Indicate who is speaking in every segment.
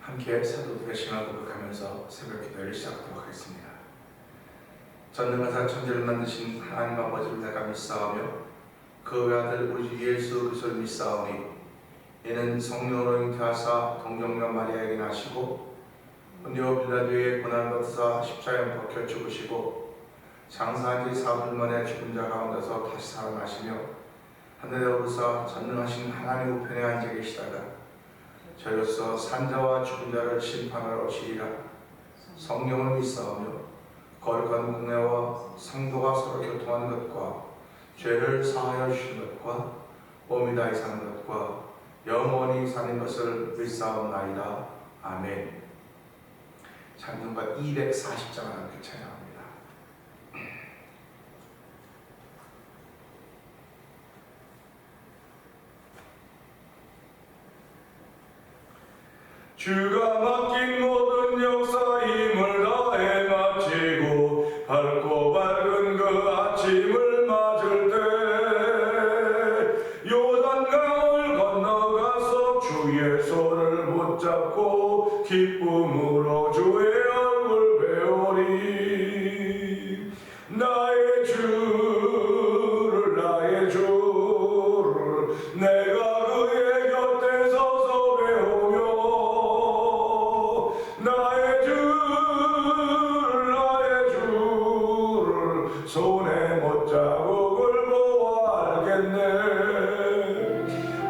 Speaker 1: 함께 사도들의 신앙을 고백하면서 새벽 기도를 시작하도록 하겠습니다. 전능하사 천지를 만드신 하나님 아버지를 내가 믿사오며 그 외아들 우리 예수 그리스도를 믿사오니 이는 성령으로 잉태하사 동정녀 마리아에게 나시고 본디오 빌라도의 고난을 받으사 십자가에 박혀 죽으시고 장사한 지 사흘 만에 죽은 자 가운데서 다시 살아나시며 하늘에 오르사 전능하신 하나님 우편에 앉아 계시다가 저로서 산자와 죽은 자를 심판하러 오시리라. 성령을 믿사오며 거룩한 공회와 성도가 서로 교통하는 것과 죄를 사하여 주시는 것과 몸이 다히 사는 것과 영원히 사는 것을 믿사옵나이다. 아멘. 찬송가 240장을 함께 찬양합니다. 주가 맡긴 모든 역사 힘을 다해 마치고 밝고 밝은 그 아침을 맞을 때 요단강을 건너가서 주의 손을 붙잡고 기쁨으로 주의 얼굴 배우리. 나의 주를 나의 주를 내가 그의 곁에 서서 배우며 나의 주를 손에 못자국을 보아 알겠네.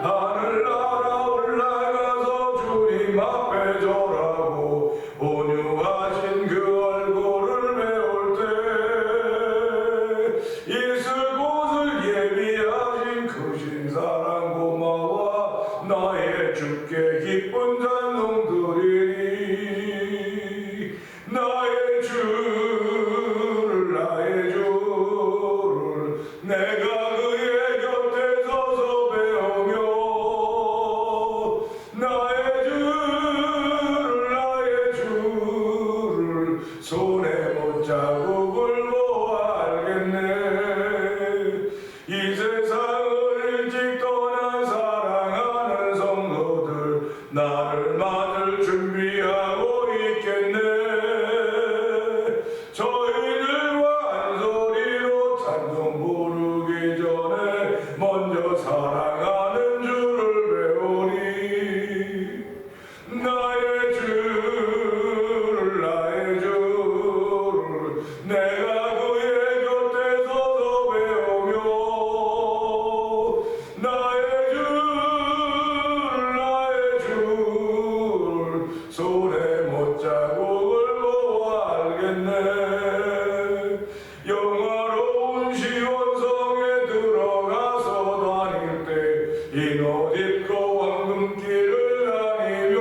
Speaker 1: 하늘나라 올라가서 주님 앞에 절하고 온유하신 그 얼굴을 배울 때 있을 곳을 예비하신 크신 사랑 고마워 나의 주께 기쁜 찬송 드리니. 나의 주를 내가 그의 곁에 서서 배우며 나의 주를 손에 못자국을 보아 알겠네. 이 세상을 일찍 떠난 사랑하는 성도들 나를 맞을 준비하고 있겠네. 저희들과 한 소리로 찬송 부르기 전에 먼저 사랑하는 주를 배우니. 나의 주를 내가 그의 곁에 서서 배우며 나의 주를 손에 못자국을 보아 알겠네. 영화로운 시온성에 들어가서 다닐 때 흰 옷 입고 황금길을 다니며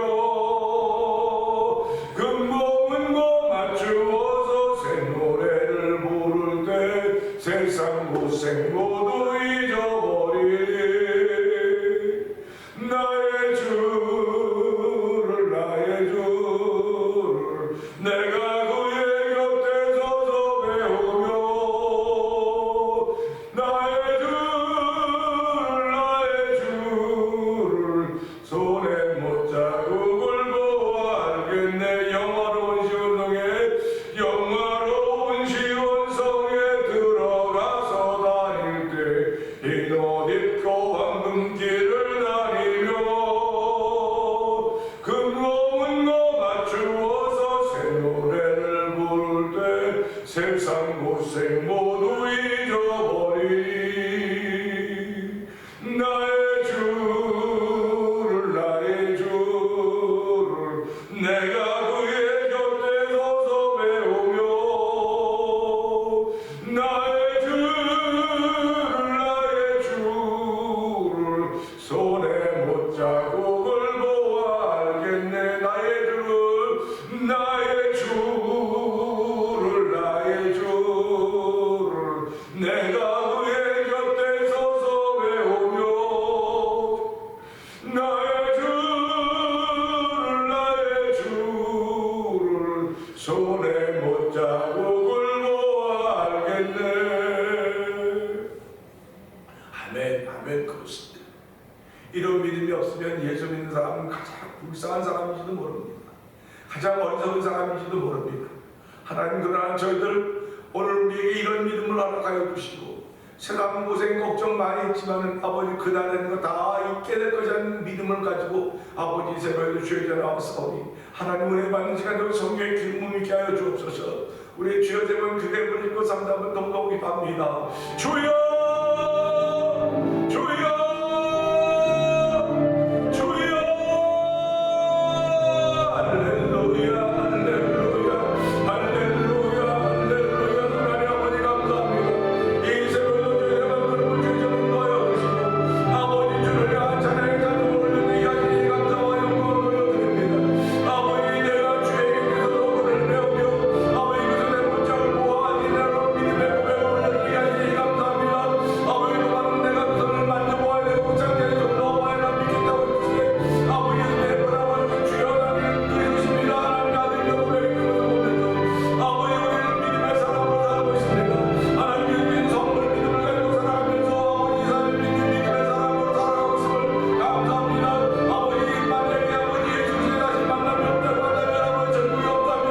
Speaker 1: 금봉은고 맞추어서 새 노래를 부를 때 세상 고생 모두 잊어버리리. 나의 주를 내가 그의 곁에 서서 배우며 나의 주를 손에 못자국을 보아 알겠네. 영화로운 시온성에 들어가서 다닐 때 흰 옷 입고 황금길을 다니며 금고문고 맞추어서 새 노래를 부를 때 세상 고생 모두 잊어버리니. 나의 주를 내가 그의 곁에 서서 배우며 나의 주를 손에 못자국을 보아 알겠네. 나의 주를 내가 그의 곁에 서서 배우며 나의 주를 손에 못자국을 보아 알겠네. 아멘. 아멘. 그렇습니다. 이런 믿음이 없으면 예수 믿는 사람은 가장 불쌍한 사람인지도 모릅니다. 가장 어리석은 사람인지도 모릅니다. 하나님, 그러나 저희들 오늘 우리에게 이런 믿음을 허락하여 주시고, 세상 고생 걱정 많이 했지만 아버지 그날에는 거 다 잊게 될 것이라는 믿음을 가지고 아버지 새벽에도 주의 전에 나왔사오니 하나님 은혜 받는 시간도 성령의 기름을 있게 하여 주옵소서. 우리의 주여 되면 그대 부르고 상담은 동동 기도합니다. 주여, 주여, 주여. 할렐루야, 할렐루야, 할렐루야, 할렐루야. 하나님 아버지 감사합니다. 이 새벽에도 저희가 그런 주의 전에 놓여 주시고 아버지 주를 향한 찬양의 자도 올리는 야신이 감사와 영광을 돌려드립니다. 아버지 내가 주에게서도 그를 배우며 아버지 그들의 문장을 보아 니네로 믿음의 고백을 올리는 야신이 감사합니다. 아버지 그만은 내가 그들을 만져보아야 되고 문장대에서 넣어봐야 믿겠다고 했으니 아버지 내 바라보는 주여 나는 그리스도십니다. 하나님 아들이 고백을 보면서 아버지 우리는 믿음의 사람으로 살고 있습니다. 하나님 믿음의 선물 믿음을 가지고 살아가면서 아버지 삶을 믿음의 사람으로 살아가고 있음을 감사합니다. 아버지 만약에 아버지 예수님이 다시 만남이 없다고 한다면 아버지 전국이 없다면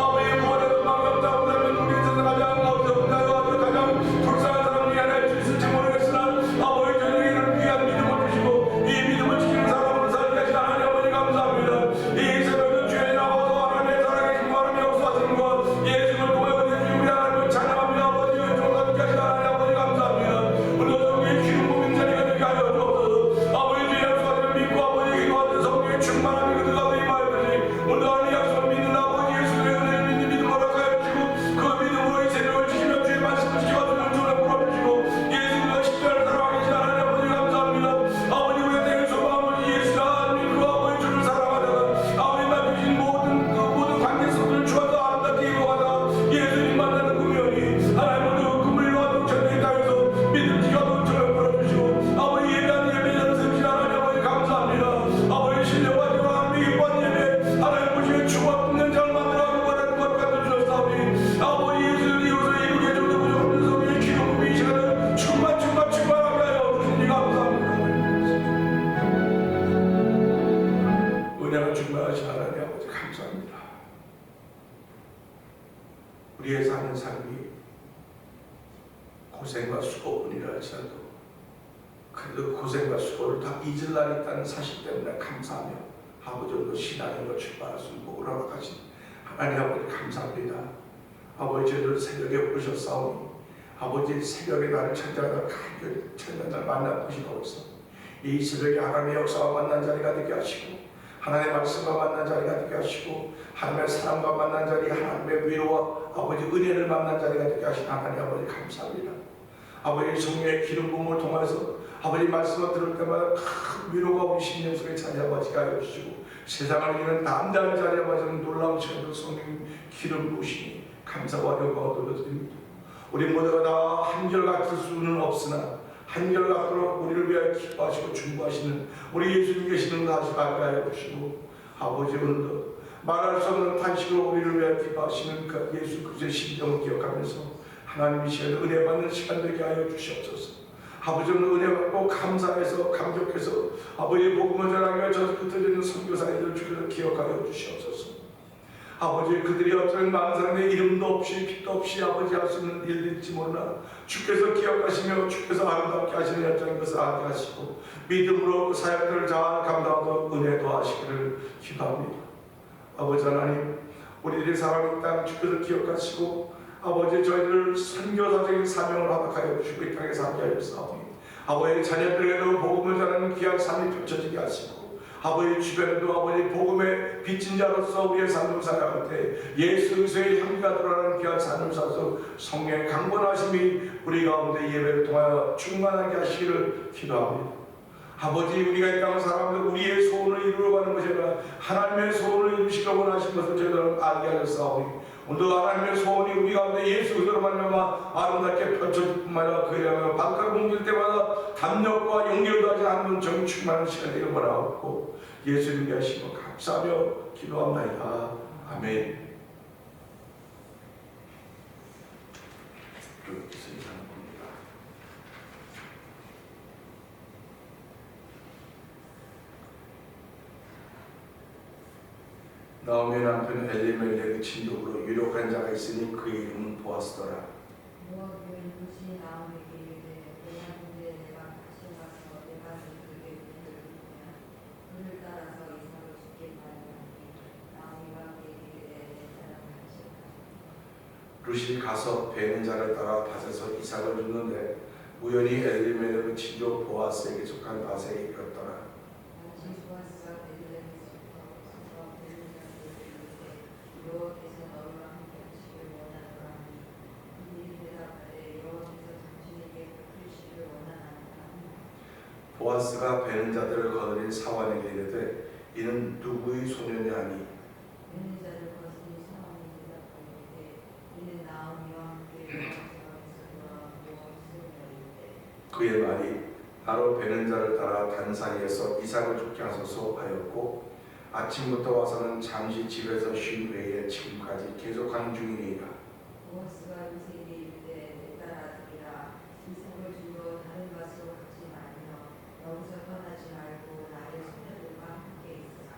Speaker 1: 아버지 구원의 방이 없다고 한다면 우리 세상 가장 어렵다고 아주 가장 불쌍한 사람이 하나 할 수 있을지 모르겠으나 아버지 저녁에 이런 귀한 믿음을 주시고 이 믿음을 지키는 사람으로 살게 하신 하나님 아버지 감사합니다. 이 새벽에 주에 나와서 하나님의 살아계신 하나님의 역사하신 것 예수를 통해 우리 주님의 하나님을 찬양합니다. 아버지 종사하게 하신 하나님 아버지 감사합니다. 오늘도 우리의 기름 부은 자리가 되게 하여 주옵소서. 아버지 주의 약속을 믿고 아버지 기도하는 성령의 충만함이 그들 가운데 임하였으니 오늘 하나님 약속을 믿는 아버지 예수의 은혜를 믿는 믿음을 허락하여 주시고 그 믿음으로 이 새벽을 지키며 주의 말씀을 지켜주는 주를 풀어주시고 예수님과 십자가를 사랑하게 하신 하나님 아버지 감사합니다. 아버지 우리의 대의 소망을 예수라 믿고 아버지 주를 사랑하다가 아버지 맡기신 모든 관계 속을 주어서 아름답게 이루어가다가 예수님 만나는 꿈이오니 하나님 오늘 그 꿈을 이루어가는 전에 땅에서 믿음 지켜주는 주를 풀어주시고 아버지 예배하는 예배자를 세우신 하나님 아버지 감사합니다. 아버지 신령하시고 하나님의 기뻐하는 예배 하나님 보시기에 주와 붙는 자를 만들어가고 원하는 것 같아 주셨사오니 아버지 예수를 이루어서 이루게 주는 부족없는 성령의 기름 부이 시간을 충만하게 하여 주시니 감사합니다. 은혜가 충만하신 하나님 아버지 감사합니다. 우리의 사는 삶이 고생과 수고뿐이라 할지라도 그래도 고생과 수고를 다 잊을 날이 있다는 사실 때문에 감사하며 아버지 오늘 신앙으로 출발할 수 있는 복을 허락하신 하나님 아버지 감사합니다. 아버지 저희들 새벽에 부르셨사오니 아버지 새벽에 나를 찾아가다 간절히 찾는 날 만나 보시고 있어. 이 새벽에 하나님의 역사와 만난 자리가 되게 하시고 하나님의 말씀과 만난 자리가 되게 하시고 하나님의 사랑과 만난 자리 하나님의 위로와 아버지 은혜를 만난 자리가 되게 하신 하나님 아버지 감사합니다. 아버지 성령의 기름 부음을 통해서 아버지 말씀을 들을 때마다 큰 위로가 우리 심령 속에 찾아와지게 하여 주시고 세상을 이기는 담대한 자리에 와서는 놀라운 시간도 성령 기름 부으시니 감사와 영광을 돌려드립니다. 우리 모두가 다 한결같을 수는 없으나 한결같도록 우리를 위하여 기뻐하시고 중보하시는 우리 예수님 계시는 다시 알게 하여 주시고 아버지 오늘도 말할 수 없는 탄식으로 우리를 위하여 기뻐하시는 그 예수 그리스도의 심정을 기억하면서 하나님이 시간에 은혜 받는 시간 되게 하여 주시옵소서. 아버지 오늘 은혜 받고 감사해서 감격해서 아버지의 복음을 전하기 위해 저 흩어지는 선교사님들 주께서 기억하여 주시옵소서. 아버지 그들이 어떤 많은 사람의 이름도 없이 빛도 없이 아버지 할 수 있는 일일지 몰라 주께서 기억하시며 주께서 아름답게 하시는 여정인 것을 알게 하시고 믿음으로 그 사역들을 잘 감당하도록 은혜도 하시기를 기도합니다. 아버지 하나님 우리들의 사랑의 땅 주께서 기억하시고 아버지 저희들을 선교사적인 사명을 허락하여 주시고 이 땅에 살게 하여 주사오니 아버지 자녀들에게도 복음을 전하는 귀한 삶이 펼쳐지게 하시고 아버지 주변에도 아버지 복음의 빚진 자로서 우리의 삶을 살아갈 때 예수 그리스도의 향기가 드러나는 귀한 삶을 살아서 성령의 강건하심이 우리 가운데 예배를 통하여 충만하게 하시기를 기도합니다. 아버지 우리가 이 땅을 살아가면서 우리의 소원을 이루어가는 것이 아니라 하나님의 소원을 이루시려고 원하신 것을 저희들은 알게 하셨사오니 오늘도 하나님의 소원이 우리 가운데 예수 그리스도로 말미암아 아름답게 펼쳐질 뿐만 아니라 그에 대하여 바깥 공길 때마다 담력과 용기를 다하지 않는 정이 충만한 시간이 되기를 원하옵고 예수님께 하시고 감사하며 기도합나이다. 아멘. 나오미 남편 엘리멜렉의 친족으로 유력한 자가 있으니 그의 이름은 보아스더라.
Speaker 2: 모압 여인 룻이 나오미에게 이르되 내가 군대에 내가 다시 와서 내가 그에게 은혜를 베푸면 그를 따라서 이삭을 죽겠나니 나오미가 그에게 이르되 내 사랑을 다시 하라.
Speaker 1: 룻이 가서 베는 자를 따라 밭에서 이삭을 줍는데 우연히 엘리멜렉의 친족 보아스에게 속한 밭에 이르렀더라.
Speaker 2: 당시 보아스가 베들레헴에서부터 서서 베는 자들에게 이르되 여호와께서 너희와 함께 하시길 원하노라 하니 그들이 대답하되 여호와께서 당신에게 베푸시기를 원하나이다 하니라.
Speaker 1: 보아스가 베는 자들을 거느린 사환에게 이르되 이는 누구의 소년이 아니
Speaker 2: 베는 자를 거스린 사람이 대답하되 이는 나오미와 함께 여호와께서 돌아오고 소녀이되
Speaker 1: 그의 말이 바로 베는 자를 따라 단산에서 이삭을 죽게 하소서 하였고 아침부터 와서는 잠시 집에서 쉰 후에 지금까지 계속하는 중이니라.
Speaker 2: 보아스가 룻에게 이르되 내 딸 아들이라 이삭을 주러 다른 밭으로 가지 말며 여기서 떠나지 말고 나의 소녀들과 함께 있으라.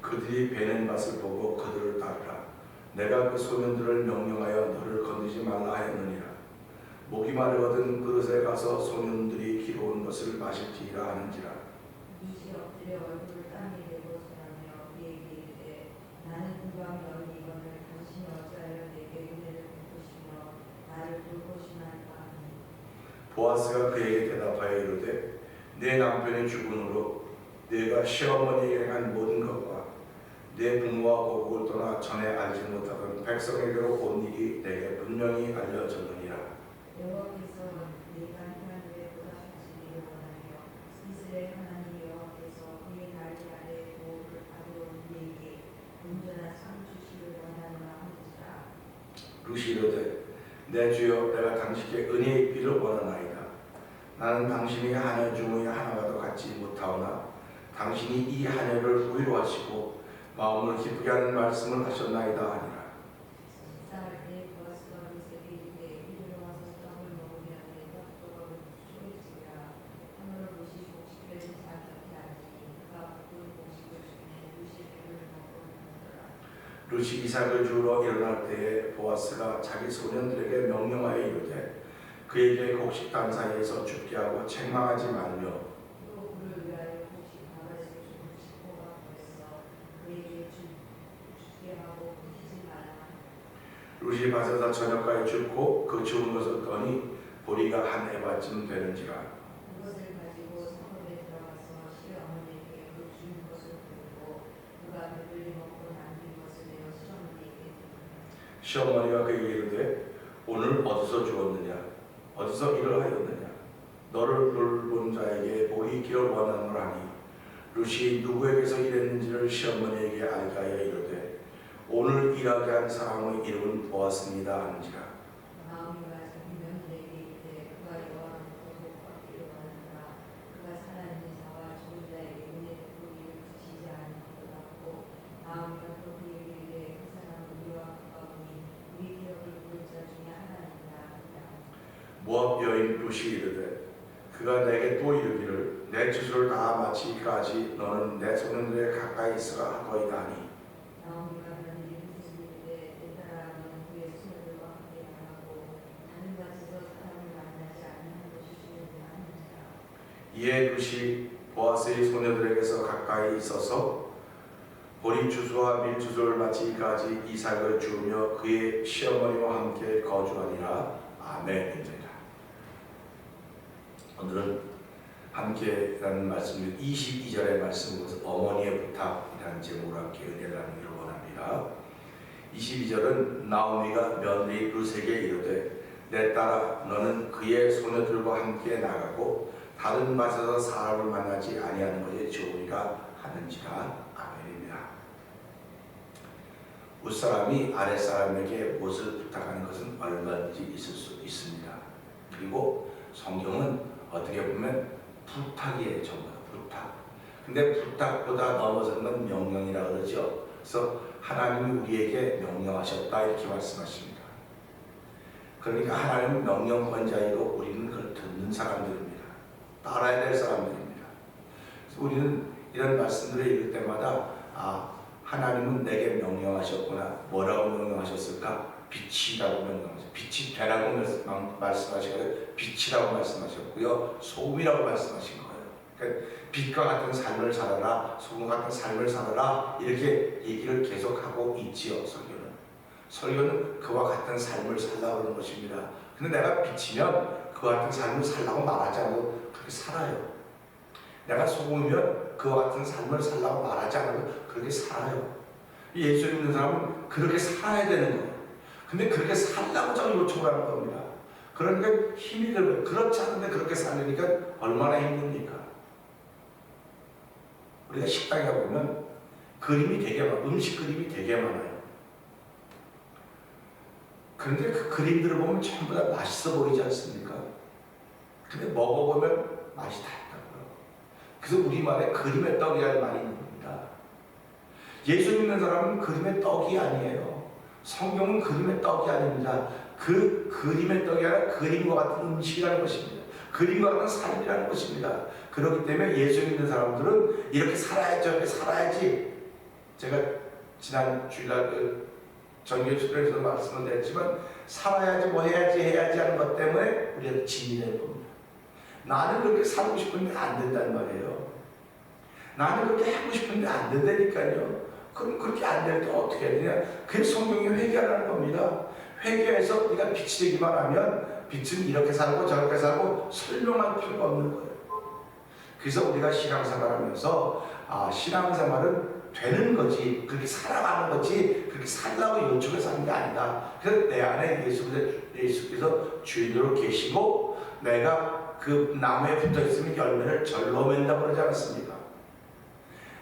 Speaker 1: 그들이 베는 밭을 보고 그들을 따르라. 내가 그 소년들을 명령하여 너를 건드리지 말라 하였느니라. 목이 마르거든 그릇에 가서 소년들이 기러운 것을 마실지라 하는지라.
Speaker 2: 룻이 엎드려 얼굴을 땅에 대고 절하며 그에게 이르되 나는 금방 너희 이건을 당신이 어찌하여 내게 은혜를 베푸시며 나를 돌보시나이까 하니
Speaker 1: 보아스가 그에게 대답하여 이르되 내 남편이 죽음으로 내가 시어머니에게 한 모든 것과 내 부모와 고국을 떠나 전에 알지 못하던 백성에게로 온 일이 내게 분명히 알려졌느니라.
Speaker 2: 여호와께서 네가 행한 후에 보다 하시기를 원하며 이스라엘 하나님 여호와께서 그의 날개 아래 보호를 받아온 네게 온전한 상 주시를 원하노라 하는지라.
Speaker 1: 룻이 이르되 내 주여 내가 당신께 은혜 입기를 원하나이다. 나는 당신이 하녀 중의 하나와도 같지 못하오나 당신이 이 하녀를 위로하시고 마음을 기쁘게 하는 말씀을 하셨나이다 하니라.
Speaker 2: 식사할 때 보아스가 룻에게 이르되 이리로 와서 떡을 먹으려 내 떡조각을 쪼개지라. 하물어 룻이 곡식을 잘 곁에 앉으니 그가 볶은 곡식을 주매 룻이 배를 먹고 나더라.
Speaker 1: 룻이 이삭을 주러 일어날 때에 보아스가 자기 소년들에게 명령하여 이르되 그에게 곡식 단 사이에서 죽게 하고 책망하지 말며
Speaker 2: 또 그를 위하여 곡식 가마에서 준 식고가 구했어 그에게 죽게 하고 묻히지 말라.
Speaker 1: 룻이 밭에서 저녁까지 줍고 그 죽은 것을 떠니 보리가 한 에바쯤 되는지라.
Speaker 2: 그것을 가지고 성읍에 들어가서 시어머니에게 그 준 것을 부르고 그가 배불리 먹고 남긴 것을 내어 시어머니에게 드리니라.
Speaker 1: 시어머니가 그에게 이르되 오늘 어디서 주었느냐 어디서 일을 하였느냐 너를 돌본 자에게 복이 기를 원하노라니. 룻이 누구에게서 일했는지를 시어머니에게 알게 하여 이르되 오늘 일하게 한 사람의 이름은 보았습니다 하는지라.
Speaker 2: 나오미가 자기 며느리에게 이르되 그가 여호와로부터 복받기를 원하노라. 그가 살아있는 자와 죽은 자에게 은혜 베푸기를 그치지 않은 것 같고 나오미가 또 그에게 이르되 그 사람은 우리와 가까우니 우리 기업을 부를 자 중에 하나니라 하니라.
Speaker 1: 모압 여인 룻이 이르되 그가 내게 또 이르기를 내 주술을 다 마치기까지 너는 내 소년들에 가까이 있으라 하거이다 하니.
Speaker 2: 나오미가 며느리 룻에게 이르되 내 딸아 너는 그의 소녀들과 함께 나가고 다른 밭에서 사람을 만나지 아니하는 것이 좋으냐 하는지라.
Speaker 1: 이에 룻이 보아스의 소녀들에게서 가까이 있어서 보리 주수와 밀 주수를 마치기까지 이삭을 주우며 그의 시어머니와 함께 거주하니라. 아멘입니다. 오늘은 함께라는 말씀을 22절의 말씀으로 어머니의 부탁이라는 제목으로 함께 은혜를 나누기를 원합니다. 22절은 나오미가 며느리 룻에게 이르되 내 딸아 너는 그의 소녀들과 함께 나가고 다른 밭에서 사람을 만나지 아니하는 것이 좋으리라 하는지라. 아멘입니다. 윗사람이 아랫사람에게 무엇을 부탁하는 것은 얼마든지 있을 수 있습니다. 그리고 성경은 어떻게 보면 부탁이에요. 전부 다 부탁. 근데 부탁보다 넘어서는 건 명령이라 그러죠. 그래서 하나님이 우리에게 명령하셨다 이렇게 말씀하십니다. 그러니까 하나님은 명령권자이고 우리는 그걸 듣는 사람들입니다. 따라야 될 사람들입니다. 그래서 우리는 이런 말씀들을 읽을 때마다 하나님은 내게 명령하셨구나. 뭐라고 명령하셨을까? 빛이라고 명령하셨어요. 빛이 되라고 말씀하시고요. 빛이라고 말씀하셨고요. 소금이라고 말씀하신 거예요. 그러니까 빛과 같은 삶을 살아라, 소금과 같은 삶을 살아라, 이렇게 얘기를 계속하고 있지요. 설교는 그와 같은 삶을 살라고 하는 것입니다. 근데 내가 빛이면 그와 같은 삶을 살라고 말하지 않아도 그렇게 살아요. 내가 소금이면 그와 같은 삶을 살라고 말하지 않아도 그렇게 살아요. 예수 믿는 사람은 그렇게 살아야 되는 거예요. 근데 그렇게 살라고 자꾸 요청을 하는 겁니다. 그러니까 힘이 들어요. 그렇지 않은데 그렇게 살려니까 얼마나 힘듭니까? 우리가 식당에 가보면 그림이 되게 많아요. 음식 그림이 되게 많아요. 그런데 그 그림들을 보면 전부 다 맛있어 보이지 않습니까? 근데 먹어보면 맛이 다르다고요. 그래서 우리말에 그림의 떡이라는 말이 있는 겁니다. 예수 믿는 사람은 그림의 떡이 아니에요. 성경은 그림의 떡이 아닙니다. 그 그림의 떡이 아니라 그림과 같은 음식이라는 것입니다. 그림과 같은 삶이라는 것입니다. 그렇기 때문에 예수 믿는 사람들은 이렇게 살아야지, 저렇게 살아야지. 제가 지난 주일날 정규 수련에서 말씀을 드렸지만 살아야지 뭐 해야지 하는 것 때문에 우리가 진리를 봅니다. 나는 그렇게 살고 싶은데 안 된단 말이에요. 나는 그렇게 하고 싶은데 안 된다니까요. 그럼 그렇게 안 될 때 어떻게 해야 되냐? 그래서 성경이 회개하라는 겁니다. 회개해서 네가 빛이 되기만 하면 빛은 이렇게 살고 저렇게 살고 설명할 필요가 없는 거예요. 그래서 우리가 신앙생활하면서 신앙생활은 되는 거지, 그렇게 살아가는 거지, 그렇게 살라고 요청해서 하는 게 아니다. 그래서 내 안에 예수께서 주인으로 계시고 내가 그 나무에 붙어 있으면 열매를 절로 맺는다고 그러지 않았습니까?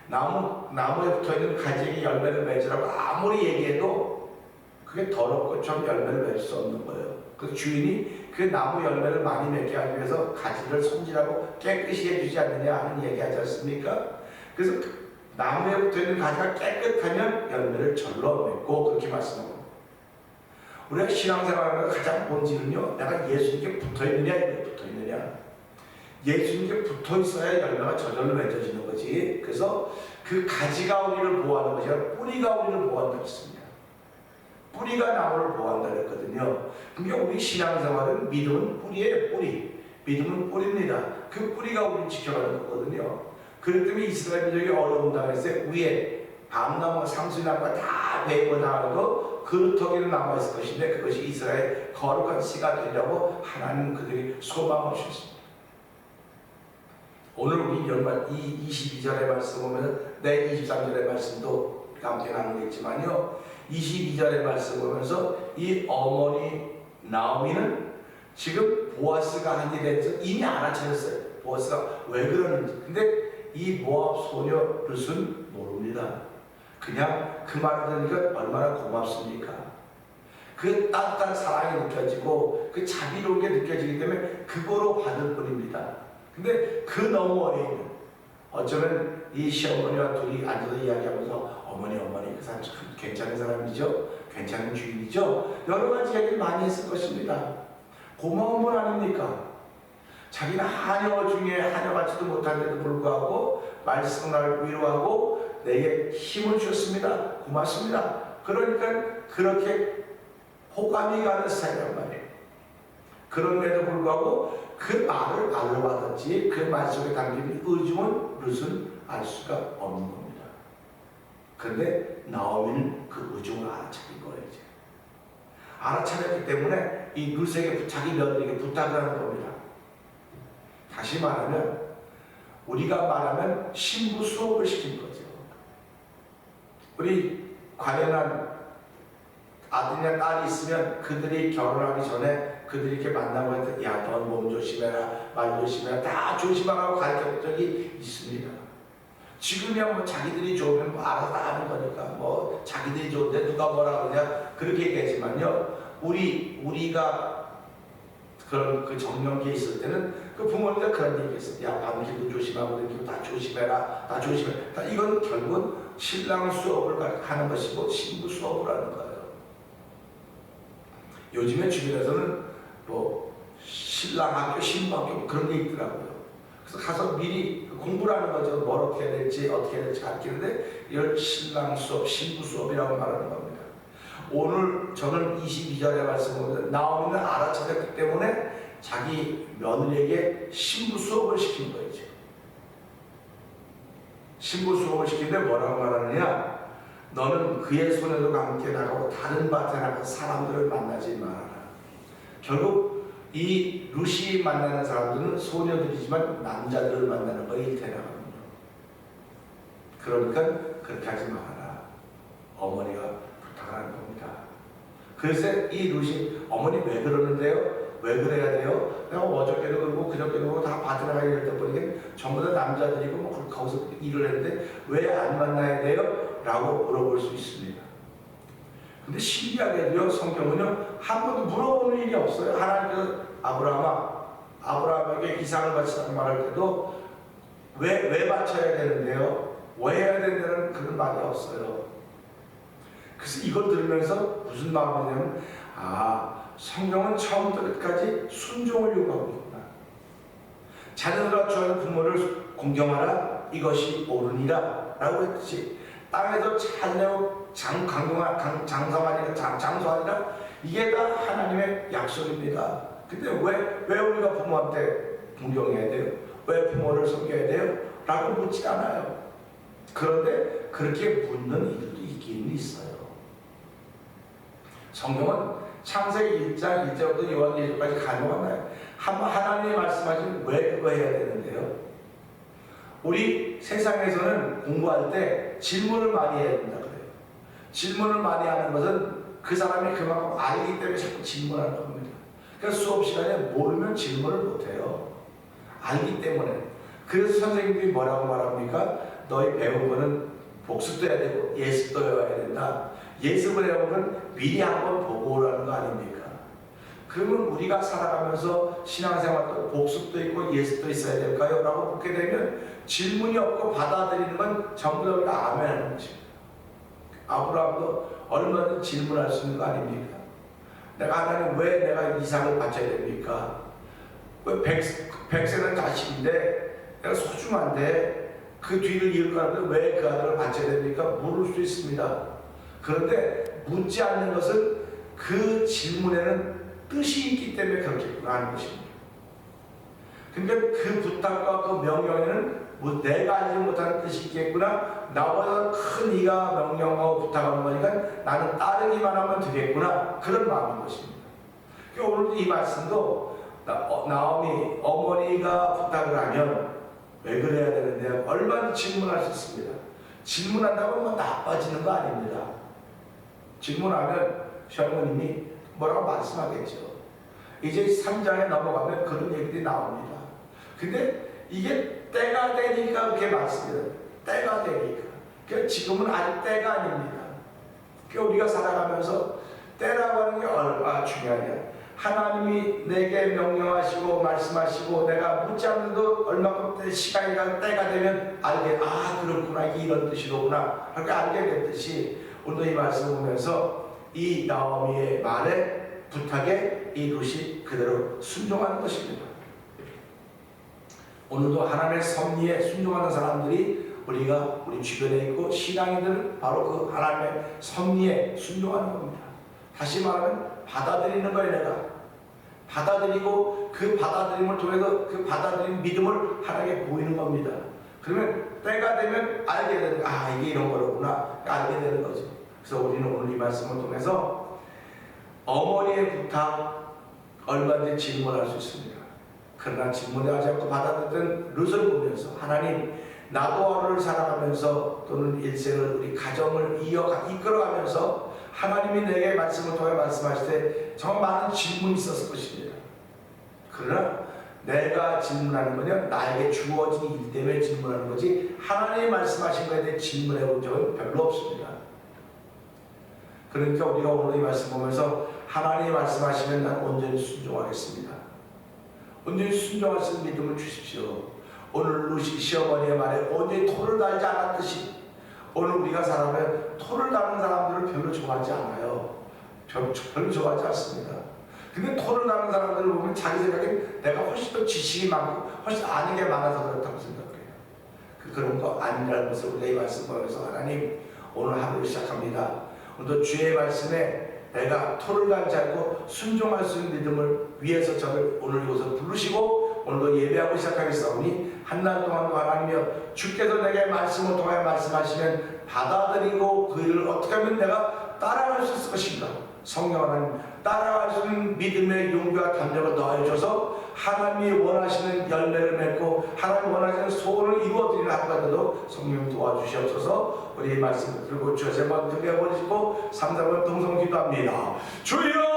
Speaker 1: 나무에 붙어 있는 가지에 열매를 맺으라고 아무리 얘기해도 그게 더럽고 좀 열매를 맺을 수 없는 거예요. 그래서 주인이 그 나무 열매를 많이 맺게 하기 위해서 가지를 손질하고 깨끗이 해주지 않느냐 하는 얘기하지 않습니까? 그래서 나무에 붙어있는 가지가 깨끗하면 열매를 절로 맺고 그렇게 말씀하고, 우리가 신앙생활의 가장 본질은요, 내가 예수님께 붙어있느냐 이게 붙어있느냐. 예수님께 붙어있어야 열매가 저절로 맺어지는 거지. 그래서 그 가지가 우리를 보호하는 것이 아니라 뿌리가 우리를 보호한다고 했습니다. 뿌리가 나무를 보호한다고 했거든요. 그러니까 우리 신앙생활은 믿음은 뿌리예요. 뿌리. 믿음은 뿌리입니다. 그 뿌리가 우리를 지켜가는 거거든요. 그렇기 때문에 이스라엘 민족이 어려움 당했을 때 위에 밤나무와 상수나무가 다 배임을 당하는 거 그루터기로 남아있을 것인데 그것이 이스라엘 거룩한 씨가 되려고 하나님 그들이 소망을 주셨습니다. 오늘 우리 연말 이 22절의 말씀 보면 내 23절의 말씀도 함께 나누겠지만요, 22절의 말씀 보면서 이 어머니 나오미는 지금 보아스가 한 일에 대해서 이미 알아차렸어요. 보아스가 왜 그러는지. 근데 이 모압 소녀 룻은 모릅니다. 그냥 그 말을 들으니까 얼마나 고맙습니까? 그 따뜻한 사랑이 느껴지고 그 자비로운 게 느껴지기 때문에 그거로 받을 뿐입니다. 근데 그 너무 어린, 어쩌면 이 시어머니와 둘이 앉아서 이야기하면서 어머니 그 사람 참 괜찮은 사람이죠, 괜찮은 주인이죠, 여러 가지 이야기를 많이 했을 것입니다. 고마운 분 아닙니까? 자기는 하녀 중에 하녀같지도 못한데도 불구하고 말씀을 위로하고 내게 힘을 주셨습니다. 고맙습니다. 그러니까 그렇게 호감이 가는 스타일이란 말이에요. 그런데도 불구하고 그 말을 말로 받았지 그 말 속에 담긴 의중은 룻은 알 수가 없는 겁니다. 그런데 나오미는 그 의중을 알아차린 거예요. 이제 알아차렸기 때문에 이 룻에게 자기 며느리에게 부탁을 하는 겁니다. 다시 말하면 우리가 말하면 신부 수업을 시킨 거죠. 우리 관연한 아들이나 딸이 있으면 그들이 결혼하기 전에 그들이 이렇게 만나고 할 때 야, 넌 몸 조심해라, 말 조심해라, 다 조심하라고 가르쳐본 적이 있습니다. 지금이야 뭐 자기들이 좋으면 뭐 알아서 하는 거니까 뭐 자기들이 좋은데 누가 뭐라 그러냐 그렇게 얘기하지만요, 우리가 그런 그 정년기에 있을 때는 그 부모님들 그런 얘기 했어요. 야, 밤길도 조심하고 이렇게 다 조심해라, 다 조심해라. 이건 결국은 신랑 수업을 하는 것이고 신부 수업을 하는 거예요. 요즘에 주변에서는 뭐 신랑 학교, 신부 학교 그런 게 있더라고요.
Speaker 3: 그래서 가서 미리 공부를 하는 거죠. 뭘 어떻게 해야 될지 어떻게 해야 될지 가르치는데 이걸 신랑 수업, 신부 수업이라고 말하는 겁니다. 오늘 저는 22절의 말씀을 나오미는 알아차렸기 때문에 자기 며느리에게 신부 수업을 시킨 거죠. 신부 수업을 시키는데 뭐라고 말하느냐? 너는 그의 손에도 함께 나가고 다른 밭에 나가서 사람들을 만나지 말아라. 결국 이 루시 만나는 사람들은 소녀들이지만 남자들을 만나는 거 일테라거든요. 그러니까 그렇게 하지 말아라. 어머니가 부탁하는 겁니다. 그래서 이 루시 어머니 왜 그러는데요? 왜 그래야 돼요? 내가 어저께도 그러고 그저께도 그러고 다 밭에 나가 이랬다 보니까 전부 다 남자들이고 뭐 거기서 일을 했는데 왜 안 만나야 돼요? 라고 물어볼 수 있습니다. 근데 신기하게도요, 성경은요 한 번도 물어보는 일이 없어요. 하나님께서 아브라함에게 이삭을 바치라고 말할 때도 왜 바쳐야 되는데요? 왜 해야 된다는 그런 말이 없어요. 그래서 이걸 들으면서 무슨 마음이냐면 성경은 처음부터 끝까지 순종을 요구하고 있구나. 자녀들아 주하는 부모를 공경하라. 이것이 옳으니라 라고 했듯이 땅에서 자녀 장성하니라 이게 다 하나님의 약속입니다. 근데 왜 우리가 부모한테 공경해야 돼요? 왜 부모를 섬겨야 돼요? 라고 묻지 않아요. 그런데 그렇게 묻는 이들도 있기는 있어요. 성경은 창세기 1장 1절부터 요한계시록까지 가능하나요? 하나님이 말씀하신 왜 그거 해야 되는데요? 우리 세상에서는 공부할 때 질문을 많이 해야 된다 그래요. 질문을 많이 하는 것은 그 사람이 그만큼 알기 때문에 자꾸 질문하는 겁니다. 그래서 수업 시간에 모르면 질문을 못해요. 알기 때문에. 그래서 선생님들이 뭐라고 말합니까? 너희 배운 거는 복습도 해야 되고 예습도 해야 된다. 예습을 해보면 미리 한번 보고 오라는 거 아닙니까? 그러면 우리가 살아가면서 신앙생활도 복습도 있고 예습도 있어야 될까요? 라고 묻게 되면 질문이 없고 받아들이는 건 전부 다 우리가 아멘 하는 것입니다. 아브라함도 얼마든지 질문할 수 있는 거 아닙니까? 하나님 왜 내가 이삭을 바쳐야 됩니까? 왜 백세는 자식인데 내가 소중한데 그 뒤를 이을 거라는데 왜 그 아들을 바쳐야 됩니까? 물을 수 있습니다. 그런데 묻지 않는 것은 그 질문에는 뜻이 있기 때문에 그렇게 하는 것입니다. 근데 그 부탁과 그 명령에는 내가 알지 못하는 뜻이 있겠구나. 나보다 큰 이가 명령하고 부탁하는 거니까 나는 따르기만 하면 되겠구나. 그런 마음인 것입니다. 오늘 이 말씀도 나오미 어머니가 부탁을 하면 왜 그래야 되는데 얼마든지 질문할 수 있습니다. 질문한다고 뭐 나빠지는 거 아닙니다. 질문하면 시어머님이 뭐라고 말씀하겠죠. 이제 3장에 넘어가면 그런 얘기들이 나옵니다. 근데 이게 때가 되니까 그렇게 말씀해요. 때가 되니까. 그러니까 지금은 아직 때가 아닙니다. 그러니까 우리가 살아가면서 때라고 하는 게 얼마나 중요하냐. 하나님이 내게 명령하시고 말씀하시고 내가 묻지 않는데도 얼마큼 시간이랑 때가 되면 알게 그렇구나 이런 뜻이로구나 그렇게 알게 됐듯이 오늘도 이 말씀을 보면서 이 나오미의 말에 부탁에 이 룻이 그대로 순종하는 것입니다. 오늘도 하나님의 섭리에 순종하는 사람들이 우리 주변에 있고 신앙인들은 바로 그 하나님의 섭리에 순종하는 겁니다. 다시 말하면 받아들이는 거예요. 내가 받아들이고 그 받아들임을 통해서 그 받아들인 믿음을 하나님께 보이는 겁니다. 그러면 때가 되면 알게 되는 이게 이런 거로구나 알게 되는 거죠. 그래서 우리는 오늘 이 말씀을 통해서 어머니의 부탁 얼마든지 질문할 수 있습니다. 그러나 질문하지 않고 받아들였던 룻을 보면서 하나님 나도 하루를 살아가면서 또는 일생을 우리 가정을 이끌어가면서 하나님이 내게 말씀을 통해 말씀하실 때 정말 많은 질문이 있었을 것입니다. 그러나 내가 질문하는 거냐 나에게 주어진 일 때문에 질문하는 거지 하나님이 말씀하신 것에 대해 질문해 본 적은 별로 없습니다. 그러니까 우리가 오늘 이 말씀 보면서 하나님이 말씀하시면 난 온전히 순종하겠습니다. 온전히 순종할 수 있는 믿음을 주십시오. 오늘 루시 시어머니의 말에 온전히 토를 달지 않았듯이 오늘 우리가 살아가면 토를 다는 사람들을 별로 좋아하지 않아요. 별로 좋아하지 않습니다. 근데 토론하는 사람들을 보면 자기 생각에 내가 훨씬 더 지식이 많고 훨씬 아는 게 많아서 그렇다고 생각해요. 그런 거 아니라는 것을 우리가 이 말씀 보면서 하나님 오늘 하루를 시작합니다. 오늘도 주의 말씀에 내가 토를 갈지 않고 순종할 수 있는 믿음을 위해서 저를 오늘 이곳에 부르시고 오늘도 예배하고 시작하겠사오니 한날 동안도 하나님이여 주께서 내게 말씀을 통하여 말씀하시면 받아들이고 그 일을 어떻게 하면 내가 따라갈 수 있을 것인가. 성령 하나님 따라갈 수 있는 믿음의 용기와 담력을 더해줘서 하나님이 원하시는 열매를 맺고 하나님이 원하시는 소원을 이루어드리는 하루가 되도록 성령님 도와주시옵소서. 우리 이 말씀을 들고 주여 세 번 들려버리시고 3, 4번 동성 기도합니다. 주여